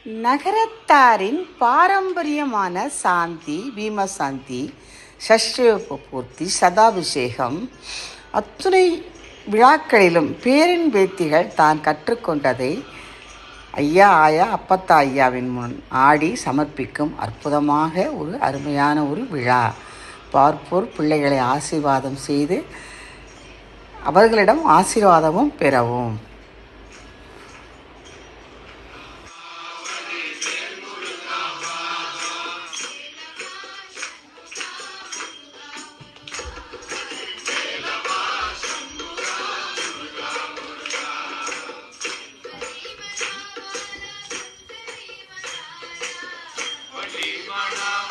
நகரத்தாரின் பாரம்பரியமான சாந்தி, பீமசாந்தி, சஷ்டியோப பூர்த்தி, சதாபிஷேகம் அத்துணை விழாக்களிலும் பேரன் பேத்திகள் தான் கற்றுக்கொண்டதை ஐயா ஆயா அப்பத்தா ஐயாவின் முன் ஆடி சமர்ப்பிக்கும் அற்புதமாக ஒரு அருமையான ஒரு விழா. பார்ப்போர் பிள்ளைகளை ஆசீர்வாதம் செய்து அவர்களிடம் ஆசீர்வாதமும் பெறவும். Mana